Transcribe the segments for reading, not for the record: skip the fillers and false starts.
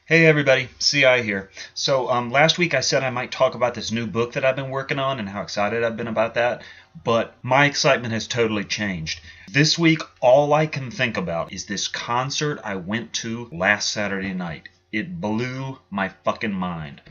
Hey everybody, CI here. So last week I said I might talk about this new book that I've been working on and how excited I've been about that, but my excitement has totally changed. This week all I can think about is this concert I went to last Saturday night. It blew my fucking mind.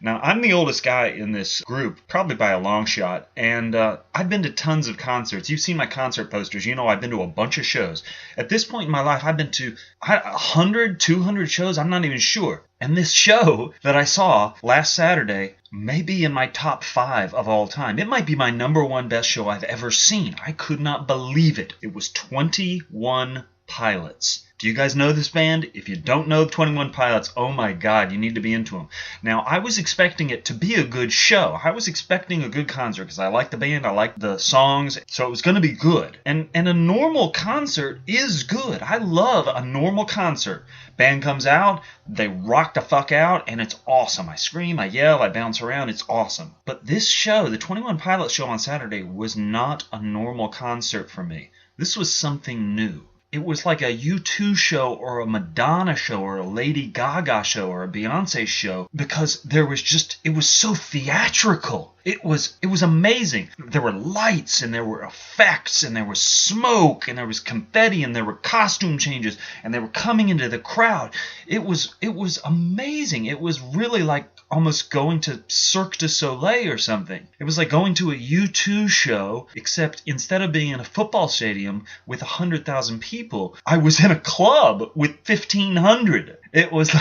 Now, I'm the oldest guy in this group, probably by a long shot, and I've been to tons of concerts. You've seen my concert posters. You know I've been to a bunch of shows. At this point in my life, I've been to 100, 200 shows. I'm not even sure. And this show that I saw last Saturday may be in my top 5 of all time. It might be my #1 best show I've ever seen. I could not believe it. It was 21 Pilots. Do you guys know this band? If you don't know 21 Pilots, oh my God, you need to be into them. Now, I was expecting it to be a good show. I was expecting a good concert because I like the band, I like the songs, so it was going to be good. And a normal concert is good. I love a normal concert. Band comes out, they rock the fuck out, and it's awesome. I scream, I yell, I bounce around, it's awesome. But this show, the 21 Pilots show on Saturday, was not a normal concert for me. This was something new. It was like a U2 show or a Madonna show or a Lady Gaga show or a Beyonce show because it was so theatrical. It was amazing. There were lights and there were effects and there was smoke and there was confetti and there were costume changes and they were coming into the crowd. It was amazing. It was really like almost going to Cirque du Soleil or something. It was like going to a U2 show, except instead of being in a football stadium with 100,000 people, I was in a club with 1,500. It was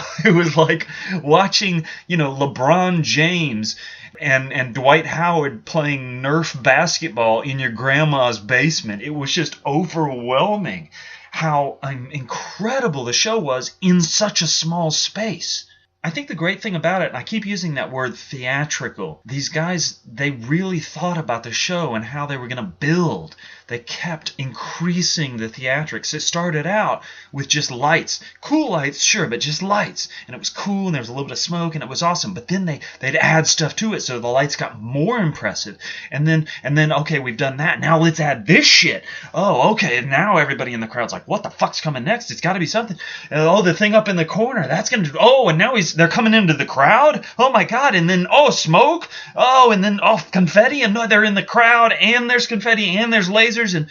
like watching, LeBron James and Dwight Howard playing Nerf basketball in your grandma's basement. It was just overwhelming how incredible the show was in such a small space. I think the great thing about it, and I keep using that word theatrical, these guys, they really thought about the show and how they were going to build. They kept increasing the theatrics. It started out with just lights. Cool lights, sure, but just lights. And it was cool, and there was a little bit of smoke, and it was awesome. But then they'd add stuff to it, so the lights got more impressive. And then, okay, we've done that. Now let's add this shit. Oh, okay, and now everybody in the crowd's like, what the fuck's coming next? It's got to be something. Oh, the thing up in the corner, that's going to... Oh, and now they're coming into the crowd. Oh, my God. And then, smoke. Oh, and then, confetti. And no, they're in the crowd, and there's confetti, and there's lasers. And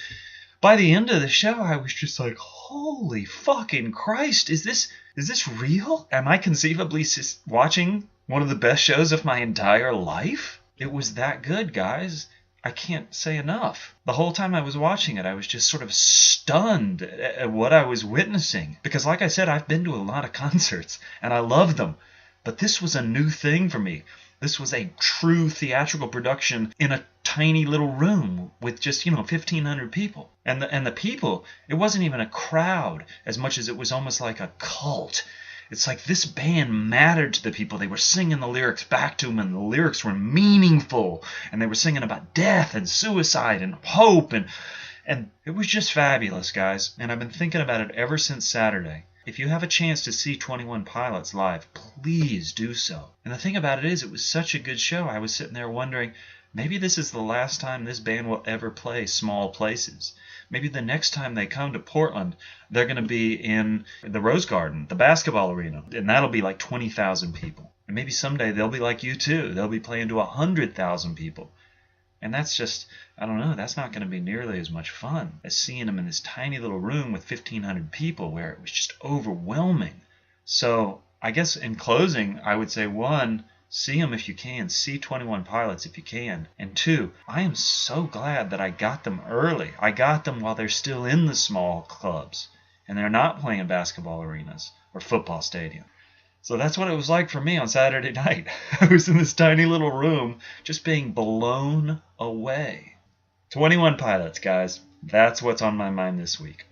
by the end of the show, I was just like, holy fucking Christ, is this real? Am I conceivably watching one of the best shows of my entire life? It was that good, guys. I can't say enough. The whole time I was watching it, I was just sort of stunned at what I was witnessing. Because like I said, I've been to a lot of concerts, and I love them. But this was a new thing for me. This was a true theatrical production in a tiny little room with just, 1,500 people. And the people, it wasn't even a crowd as much as it was almost like a cult. It's like this band mattered to the people. They were singing the lyrics back to them, and the lyrics were meaningful. And they were singing about death and suicide and hope. And it was just fabulous, guys. And I've been thinking about it ever since Saturday. If you have a chance to see 21 Pilots live, please do so. And the thing about it is, it was such a good show. I was sitting there wondering, maybe this is the last time this band will ever play small places. Maybe the next time they come to Portland, they're going to be in the Rose Garden, the basketball arena, and that'll be like 20,000 people. And maybe someday they'll be like U2. They'll be playing to 100,000 people. And that's just, I don't know, that's not going to be nearly as much fun as seeing them in this tiny little room with 1,500 people where it was just overwhelming. So I guess in closing, I would say, 1, see them if you can. See 21 Pilots if you can. And 2, I am so glad that I got them early. I got them while they're still in the small clubs and they're not playing basketball arenas or football stadiums. So that's what it was like for me on Saturday night. I was in this tiny little room just being blown away. 21 Pilots, guys. That's what's on my mind this week.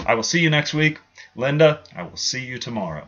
I will see you next week. Linda, I will see you tomorrow.